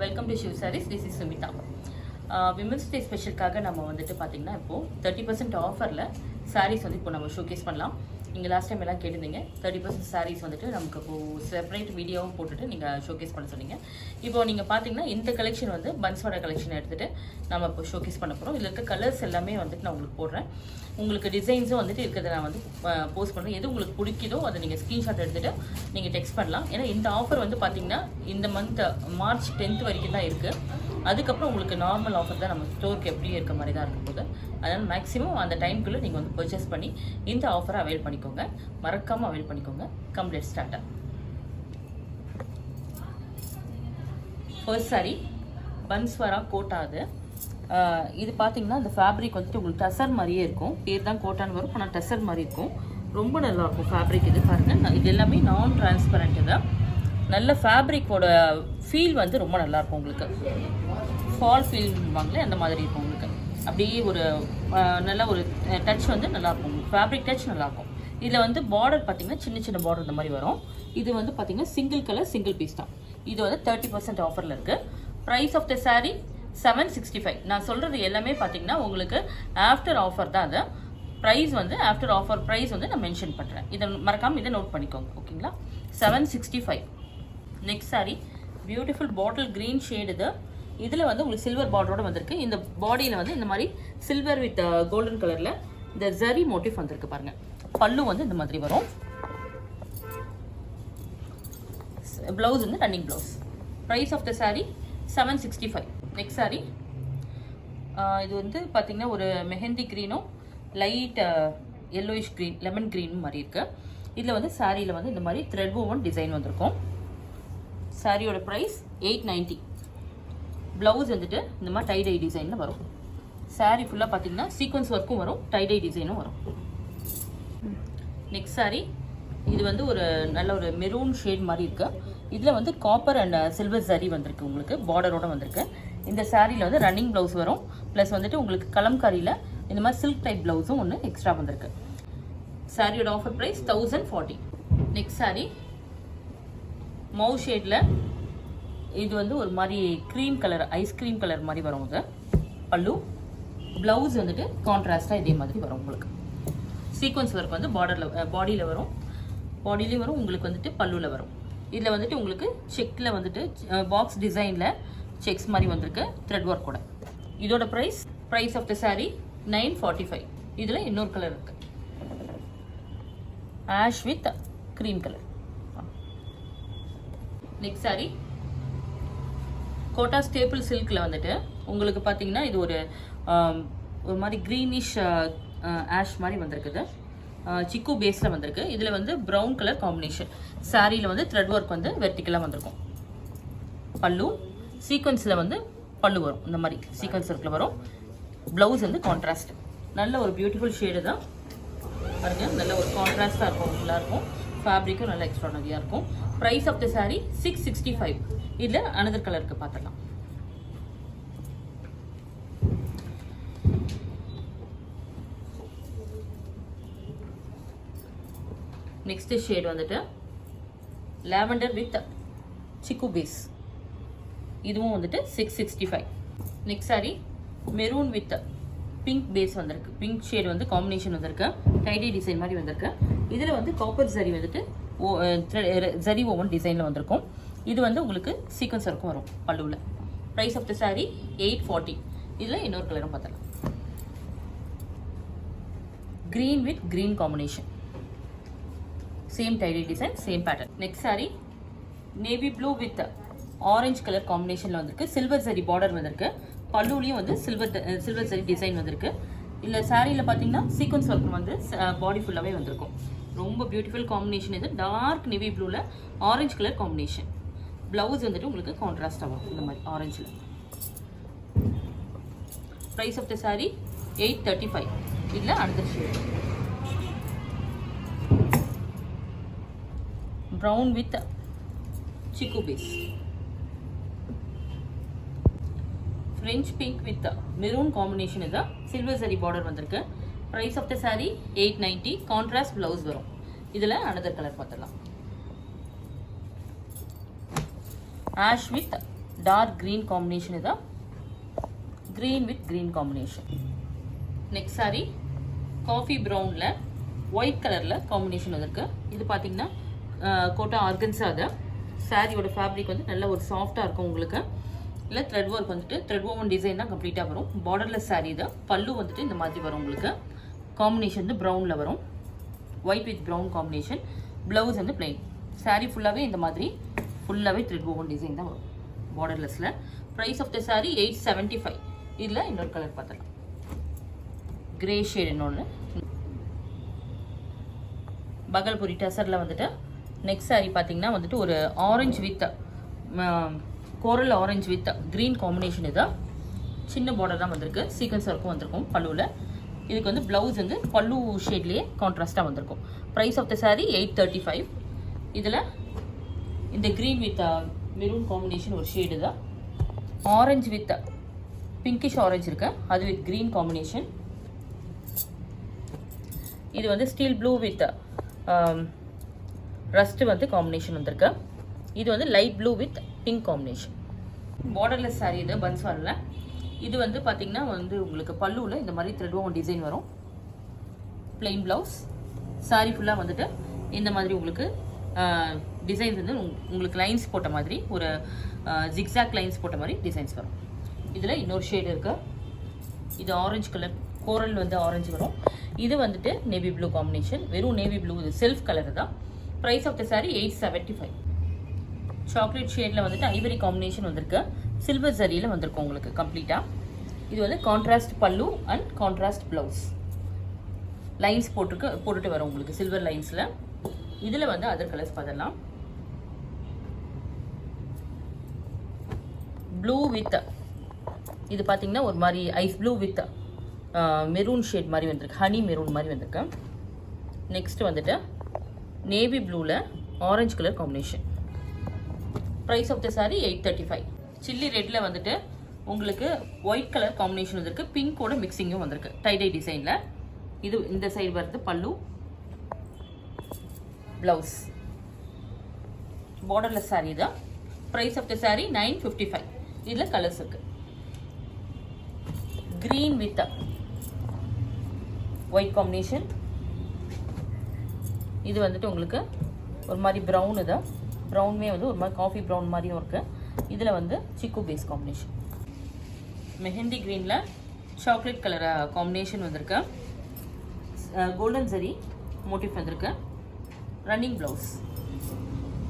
Welcome to Shiv Sarees. This is Sumitha. Women's day ஸ்பெஷலுக்காக நம்ம வந்துட்டு பார்த்தீங்கன்னா இப்போது 30% ஆஃபரில் சாரீஸ் வந்து இப்போ நம்ம ஷோகேஸ் பண்ணலாம். நீங்கள் லாஸ்ட் டைம் எல்லாம் கேட்டிருந்தீங்க 30% சாரீஸ் வந்துட்டு நமக்கு இப்போது செப்பரேட் வீடியோவும் போட்டுட்டு நீங்கள் ஷோகேஸ் பண்ண சொன்னீங்க. இப்போ நீங்கள் பார்த்தீங்கன்னா இந்த கலெக்ஷன் வந்து பன்ஸ்வாடா கலெக்ஷன் எடுத்துகிட்டு நம்ம இப்போ ஷோகேஸ் பண்ண போகிறோம். இதில் இருக்க கலர்ஸ் எல்லாமே வந்துட்டு நான் உங்களுக்கு போடுறேன். உங்களுக்கு டிசைன்ஸும் வந்துட்டு இருக்கிறத நான் வந்து போஸ்ட் பண்ணுறேன். எது உங்களுக்கு பிடிக்குதோ அதை நீங்கள் ஸ்க்ரீன்ஷாட் எடுத்துகிட்டு நீங்கள் டெக்ஸ்ட் பண்ணலாம். ஏன்னா இந்த ஆஃபர் வந்து பார்த்தீங்கன்னா இந்த மந்த் மார்ச் 10th வரைக்கும் தான் இருக்குது. அதுக்கப்புறம் உங்களுக்கு நார்மல் ஆஃபர் தான் நம்ம ஸ்டோருக்கு எப்படியும் இருக்க மாதிரி தான் இருக்கும் போது. அதனால் மேக்ஸிமம் அந்த டைம்குள்ளே நீங்கள் வந்து பர்ச்சேஸ் பண்ணி இந்த ஆஃபரை அவைல் பண்ணிக்கோங்க. மறக்காமல் அவைல் பண்ணிக்கோங்க. Complete starter. First sari Banswara Kota. அது இது பார்த்தீங்கன்னா இந்த ஃபேப்ரிக் வந்துட்டு உங்களுக்கு டசர் மாதிரியே இருக்கும். பேர் தான் கோட்டான்னு வரும், ஆனால் டசர் மாதிரி இருக்கும். ரொம்ப நல்லாயிருக்கும் ஃபேப்ரிக். இது பாருங்கள், இது எல்லாமே நான் டிரான்ஸ்பரண்ட் தான். நல்ல ஃபேப்ரிக்கோட ஃபீல் வந்து ரொம்ப நல்லாயிருக்கும். உங்களுக்கு ஃபால் ஃபீல் வாங்களே அந்த மாதிரி இருக்கும். உங்களுக்கு அப்படியே ஒரு நல்ல ஒரு டச் வந்து நல்லாயிருக்கும். உங்களுக்கு ஃபேப்ரிக் டச் நல்லாயிருக்கும். இதில் வந்து பார்டர் பார்த்தீங்கன்னா சின்ன சின்ன பார்டர் இந்த மாதிரி வரும். இது வந்து பார்த்தீங்கன்னா சிங்கிள் கலர் சிங்கிள் பீஸ் தான். இது வந்து 30% ஆஃபரில் இருக்குது. Price of the sari 765. நான் சொல்கிறது எல்லாமே பார்த்தீங்கன்னா உங்களுக்கு ஆஃப்டர் ஆஃபர் தான். அது ப்ரைஸ் வந்து ஆஃப்டர் ஆஃபர் ப்ரைஸ் வந்து நான் மென்ஷன் பண்ணுறேன். இதை மறக்காமல் இதை நோட் பண்ணிக்கோங்க. ஓகேங்களா? 765. Next sorry beautiful bottle green shade. இதில் வந்து உங்களுக்கு சில்வர் பார்டரோட வந்திருக்கு. இந்த பாடியில் வந்து இந்த மாதிரி சில்வர் வித் கோல்டன் கலரில் இந்த ஜரி மோட்டிவ் வந்திருக்கு பாருங்கள். பல்லு வந்து இந்த மாதிரி வரும். ப்ளவுஸ் வந்து running blouse. Price of the sari 765. Next sari இது வந்து பார்த்தீங்கன்னா ஒரு மெஹந்தி க்ரீனும் லைட் எல்லோயிஷ் க்ரீன் லெமன் க்ரீனும் மாதிரி இருக்குது. இதில் வந்து சாரியில் வந்து இந்த மாதிரி த்ரெட் ஓவன் டிசைன் வந்திருக்கும். சாரியோட ப்ரைஸ் 890. ப்ளவுஸ் வந்துட்டு இந்த மாதிரி டைடை டிசைனில் வரும். சாரீ ஃபுல்லாக பார்த்தீங்கன்னா சீக்வன்ஸ் ஒர்க்கும் வரும், டைடை டிசைனும் வரும். நெக்ஸ்ட் சாரீ இது வந்து ஒரு நல்ல ஒரு மெரூன் ஷேட் மாதிரி இருக்குது. இதில் வந்து காப்பர் அண்ட் சில்வர் சாரீ வந்திருக்கு. உங்களுக்கு பார்டரோட வந்திருக்கு. இந்த சாரியில் வந்து ரன்னிங் ப்ளவுஸ் வரும். ப்ளஸ் வந்துட்டு உங்களுக்கு கலம்காரியில் இந்த மாதிரி சில்க் டைப் ப்ளவுஸும் ஒன்று எக்ஸ்ட்ரா வந்திருக்கு. சாரியோட offer price 1040. Next sari Mau ஷேடில் இது வந்து ஒரு மாதிரி க்ரீம் கலர் ஐஸ்கிரீம் கலர் மாதிரி வரும். இது பல்லு. ப்ளவுஸ் வந்துட்டு கான்ட்ராஸ்டாக இதே மாதிரி வரும். உங்களுக்கு சீக்வன்ஸ் ஒர்க் வந்து பாடியில் வரும். பாடியிலையும் வரும். உங்களுக்கு வந்துட்டு பல்லுவில் வரும். இதில் வந்துட்டு உங்களுக்கு செக்கில் வந்துட்டு பாக்ஸ் டிசைனில் செக்ஸ் மாதிரி வந்திருக்கு த்ரெட் ஒர்க் கூட. இதோட ப்ரைஸ் ஆஃப் த சாரீ 945. இதில் இன்னொரு கலர் இருக்குது, ash with cream colour. Next sari Kota staple சில்கில் வந்துட்டு உங்களுக்கு பார்த்தீங்கன்னா இது ஒரு மாதிரி க்ரீனிஷ் ஆஷ் மாதிரி வந்திருக்குது. சிக்கு பேஸில் வந்திருக்கு. இதில் வந்து ப்ரௌன் கலர் காம்பினேஷன். சாரியில் வந்து த்ரெட் ஒர்க் வந்து வெர்டிக்கலாக வந்திருக்கும். பல்லு சீக்வன்ஸில் வந்து பல்லு வரும். இந்த மாதிரி சீக்வன்ஸ் ஒர்க்கில் வரும். ப்ளவுஸ் வந்து கான்ட்ராஸ்ட். நல்ல ஒரு பியூட்டிஃபுல் ஷேடு தான் பாருங்க. நல்ல ஒரு கான்ட்ராஸ்டாக இருக்கும். ஃபுல்லாக இருக்கும். ஃபேப்ரிக்கும் நல்ல எக்ஸ்ட்ரானரியாக இருக்கும். Price of the sari 665. இதில் அனதர் கலருக்கு பார்த்துடலாம். நெக்ஸ்ட் ஷேட் வந்துட்டு லாவெண்டர் வித் சிக்கு பேஸ். இதுவும் வந்துட்டு 665. Next sari maroon with pink base வந்திருக்கு. பிங்க் ஷேட் வந்து காம்பினேஷன் வந்திருக்கு. டைடி டிசைன் மாதிரி வந்திருக்கு. இதில் வந்து காப்பர் ஜரி வந்துட்டு ஜரி ஓவன் டிசைனில் வந்திருக்கும். இது வந்து உங்களுக்கு சீக்வன்ஸ் ஒர்க்கும் வரும் பல்லுவில். Price of the sari 840. இதில் இன்னொரு கலரும் பார்த்தலாம். Green with green combination. Same tie dye design, same pattern. Next sari navy blue with orange colour காம்பினேஷனில் வந்திருக்கு. சில்வர் சரி பார்டர் வந்திருக்கு. பல்லுலையும் வந்து சில்வர் சரி டிசைன் வந்திருக்கு. இல்லை சாரியில் பார்த்தீங்கன்னா சீக்வன்ஸ் ஒர்க் வந்து பாடி ஃபுல்லாகவே வந்திருக்கும். ரொம்ப பியூட்டிஃபுல் காம்பினேஷன். இது டார்க் நேவி ப்ளூவில் ஆரஞ்சு கலர் காம்பினேஷன். ப்ளவுஸ் வந்துட்டு உங்களுக்கு கான்ட்ராஸ்டாக வரும் இந்த மாதிரி ஆரஞ்சில். Price of the sari 835. இதில் அடுத்த ஷேட் ப்ரௌன் வித் சிக்கு base. French pink with maroon combination. இதுதான் சில்வர் சரி பார்டர் வந்திருக்கு. Price of the sari 890. Contrast blouse வரும். இதில் அனதர் கலர் பார்த்துடலாம். Ash with dark green combination இதான், green with green combination. Next sari coffee ப்ரௌனில் ஒயிட் கலரில் காம்பினேஷன் வந்திருக்கு. இது பார்த்தீங்கன்னா கோட்டா ஆர்கன்ஸா. அது சாரியோட ஃபேப்ரிக் வந்து நல்ல ஒரு சாஃப்டாக இருக்கும் உங்களுக்கு. இல்லை த்ரெட் ஒர்க் வந்துட்டு த்ரெட் ஓவன் டிசைன் தான் கம்ப்ளீட்டாக வரும். பார்டர்லெஸ் சாரீ தான். பல்லு வந்துட்டு இந்த மாதிரி வரும் உங்களுக்கு. காம்பினேஷன் வந்து ப்ரௌனில் வரும், white with brown combination. Blouse வந்து பிளைன். சாரீ ஃபுல்லாகவே இந்த மாதிரி ஃபுல்லாகவே த்ரெட் ஓவன் டிசைன் தான் வரும் பார்டர்லெஸில். Price of the sari 875. இதில் இன்னொரு கலர் பார்த்துக்கலாம், கிரே ஷேட். இன்னொன்று பகல்புரி டசரில் வந்துட்டு நெக்ஸ்ட் சாரீ பார்த்தீங்கன்னா வந்துட்டு ஒரு orange with coral orange with green combination. இதான் சின்ன பார்டர் தான் வந்திருக்கு, சீக்வன்ஸ் ஒர்க்கும் வந்திருக்கும் பல்லுவில். இதுக்கு வந்து ப்ளவுஸ் வந்து பல்லு ஷேட்லேயே கான்ட்ராஸ்ட்டாக வந்திருக்கும். Price of the sari 835. இதில் இந்த க்ரீன் வித் மெரூன் காம்பினேஷன் ஒரு ஷேடு தான். ஆரஞ்சு வித் பிங்கிஷ் ஆரஞ்சு இருக்கு, அது வித் க்ரீன் காம்பினேஷன். இது வந்து ஸ்டீல் ப்ளூ வித் ரஸ்ட் வந்து காம்பினேஷன் வந்திருக்கு. இது வந்து light blue with pink combination. Borderless sari இது பன்ஸ்வாலில். இது வந்து பார்த்தீங்கன்னா வந்து உங்களுக்கு பல்லுவில் இந்த மாதிரி த்ரெட் ஓவன் டிசைன் வரும். Plain blouse. சாரீ ஃபுல்லாக வந்துட்டு இந்த மாதிரி உங்களுக்கு டிசைன்ஸ் வந்து உங்களுக்கு லைன்ஸ் போட்ட மாதிரி ஒரு ஜிக்ஸாக் லைன்ஸ் போட்ட மாதிரி டிசைன்ஸ் வரும். இதில் இன்னொரு ஷேடு இருக்குது. இது ஆரஞ்சு கலர், கோரல் வந்து ஆரஞ்சு வரும். இது வந்துட்டு நேவி ப்ளூ காம்பினேஷன். வெறும் நேவி ப்ளூ, இது செல்ஃப் கலர் தான். Price of the sari 875. Chocolate ஷேடில் வந்துட்டு ஐவரி காம்பினேஷன் வந்திருக்கு. சில்வர் ஜரியில் வந்திருக்கும் உங்களுக்கு கம்ப்ளீட்டாக. இது வந்து கான்ட்ராஸ்ட் பல்லு அண்ட் கான்ட்ராஸ்ட் ப்ளவுஸ். லைன்ஸ் போட்டுட்டு வரும் உங்களுக்கு சில்வர் லைன்ஸில். இதில் வந்து அதர் கலர்ஸ் பார்த்துடலாம். ப்ளூ வித் இது பார்த்தீங்கன்னா ஒரு மாதிரி ice blue with maroon shade மாதிரி வந்திருக்கு, ஹனி மெரூன் மாதிரி வந்திருக்கு. நெக்ஸ்ட் வந்துட்டு நேவி ப்ளூவில் orange colour combination. Price of the sari 835. Chilli ரெட்டில் வந்துட்டு உங்களுக்கு ஒயிட் கலர் காம்பினேஷன் வந்திருக்கு, பிங்கோட மிக்சிங்கும் வந்திருக்கு டைடை டிசைனில். இது இந்த சைடு வருது பல்லு, ப்ளவுஸ். பார்டர்லெஸ் சாரீ தான். Price of the sari 955. இதில் கலர்ஸ் இருக்கு. Green with white combination. இது வந்துட்டு உங்களுக்கு ஒரு மாதிரி ப்ரௌனு தான். ப்ரௌன்மே வந்து ஒரு மாதிரி காஃபி ப்ரௌன் மாதிரியும் இருக்குது. இதில் வந்து சிக்கு பேஸ் காம்பினேஷன். மெஹந்தி க்ரீனில் சாக்லேட் கலர் காம்பினேஷன் வந்திருக்கு. கோல்டன் ஜரி மோட்டிவ் வந்திருக்கு. Running blouse.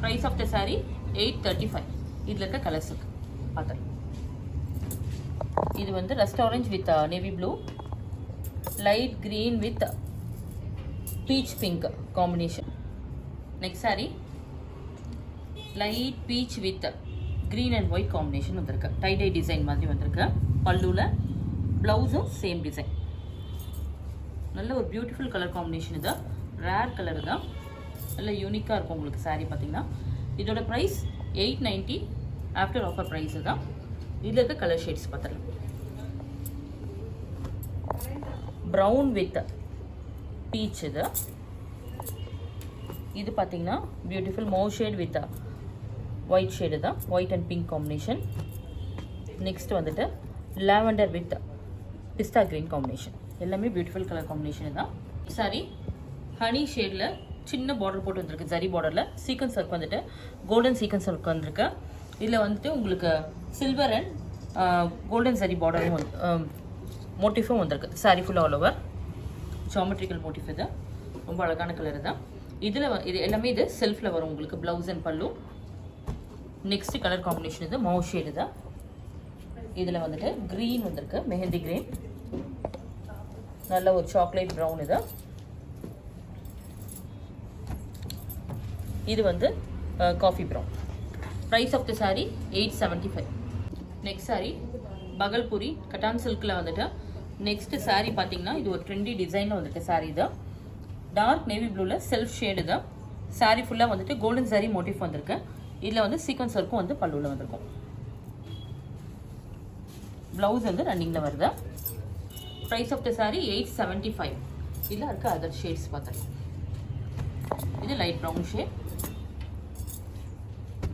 Price of the sari 835. இதில் இருக்க கலர்ஸ் இருக்குது பார்த்துக்கலாம். இது வந்து rust orange with navy blue, light green with peach pink combination. Next sari light peach with green and white combination வந்திருக்கு. டைடை டிசைன் மாதிரி வந்திருக்கு. பல்லுவில் ப்ளவுஸும் சேம் டிசைன். நல்ல ஒரு பியூட்டிஃபுல் கலர் காம்பினேஷன். இது ரேர் கலர் தான், நல்ல யூனிக்காக இருக்கும் உங்களுக்கு சாரீ பார்த்தீங்கன்னா. இதோட ப்ரைஸ் 890 ஆஃப்டர் ஆஃபர் ப்ரைஸு தான். இதில் இருக்க கலர் ஷேட்ஸ் பார்த்துக்கலாம். Brown with peach. இது பார்த்தீங்கன்னா beautiful mauve shade with white shade தான், white and pink combination. Next வந்துட்டு lavender with pista green combination. எல்லாமே பியூட்டிஃபுல் கலர் காம்பினேஷன் தான். சாரி ஹனி ஷேடில் சின்ன பார்டர் போட்டு வந்திருக்கு, ஜரி பார்டரில் சீக்வன்ஸ் ஒர்க் வந்துட்டு கோல்டன் சீக்வன்ஸ் ஒர்க் வந்திருக்கு. இதில் வந்துட்டு உங்களுக்கு சில்வர் அண்ட் கோல்டன் ஜரி பார்டரும் மோட்டிஃபும் வந்திருக்கு. Sorry full all over geometrical motif. இது ரொம்ப அழகான கலர் தான். இதில் இது எல்லாமே இது செல்ஃபில் வரும் உங்களுக்கு ப்ளவுஸ் அண்ட் பல்லு. நெக்ஸ்ட் கலர் காம்பினேஷன் இது மவு ஷேடு தான். இதில் வந்துட்டு க்ரீன் வந்திருக்கு, மெஹந்தி க்ரீன். நல்ல ஒரு சாக்லேட் ப்ரௌன். இது வந்து coffee brown. Price of the sari 875. Next sari Bhagalpuri cotton சில்கில் வந்துட்டு நெக்ஸ்ட் சாரீ பார்த்தீங்கன்னா இது ஒரு ட்ரெண்டி டிசைனில் வந்துட்டு சாரீ தான். டார்க் நேவி ப்ளூவில் செல்ஃப் ஷேடு தான். சாரீ ஃபுல்லாக வந்துட்டு கோல்டன் சாரீ மோட்டிஃப் வந்திருக்கு. இதில் வந்து சீக்வன்ஸ் ஒர்க்கும் வந்து பல்லுவில் வந்திருக்கும். ப்ளவுஸ் வந்து ரன்னிங்கில் வருது. Price of the sari 875. இதில் இருக்க அதர் ஷேட்ஸ் பார்த்துக்கலாம். இது light brown shade,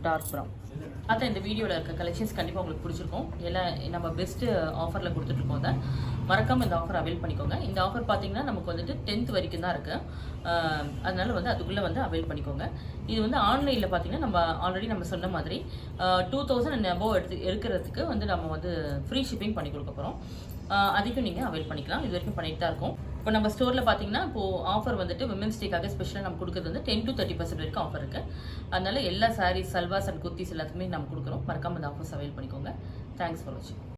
dark brown. பார்த்தா இந்த வீடியோவில் இருக்க கலெக்ஷன்ஸ் கண்டிப்பாக உங்களுக்கு பிடிச்சிருக்கும். எல்லாம் நம்ம பெஸ்ட்டு ஆஃபரில் கொடுத்துட்ருக்கோம். அதை மறக்காமல் இந்த ஆஃபர் அவைல் பண்ணிக்கோங்க. இந்த ஆஃபர் பார்த்தீங்கன்னா நமக்கு வந்துட்டு 10th வரைக்கும் தான் இருக்குது. அதனால வந்து அதுக்குள்ளே வந்து அவைல் பண்ணிக்கோங்க. இது வந்து ஆன்லைனில் பார்த்தீங்கன்னா நம்ம ஆல்ரெடி நம்ம சொன்ன மாதிரி 2000 அண்ட் அபோவ் எடுக்கிறதுக்கு வந்து நம்ம வந்து ஃப்ரீ ஷிப்பிங் பண்ணி கொடுக்க போகிறோம். அதுக்கும் நீங்கள் அவைல் பண்ணிக்கலாம். இது வரைக்கும் பண்ணிட்டு தான் இருக்கோம். இப்போ நம்ம ஸ்டோரில் பார்த்தீங்கன்னா இப்போது ஆஃபர் வந்துட்டு விமென்ஸ் டேக்காக ஸ்பெஷலாக நம்ம கொடுக்குறது வந்து 10 to 30% வரைக்கும் ஆஃபர் இருக்குது. அதனால எல்லா சாரீஸ், சல்வாஸ் அண்ட் குர்த்திஸ் எல்லாத்துக்குமே நம்ம கொடுக்குறோம். மறக்காமல் இந்த ஆஃபர்ஸ் அவைல் பண்ணிக்கோங்க. தேங்க்ஸ் ஃபார் வாட்சிங்.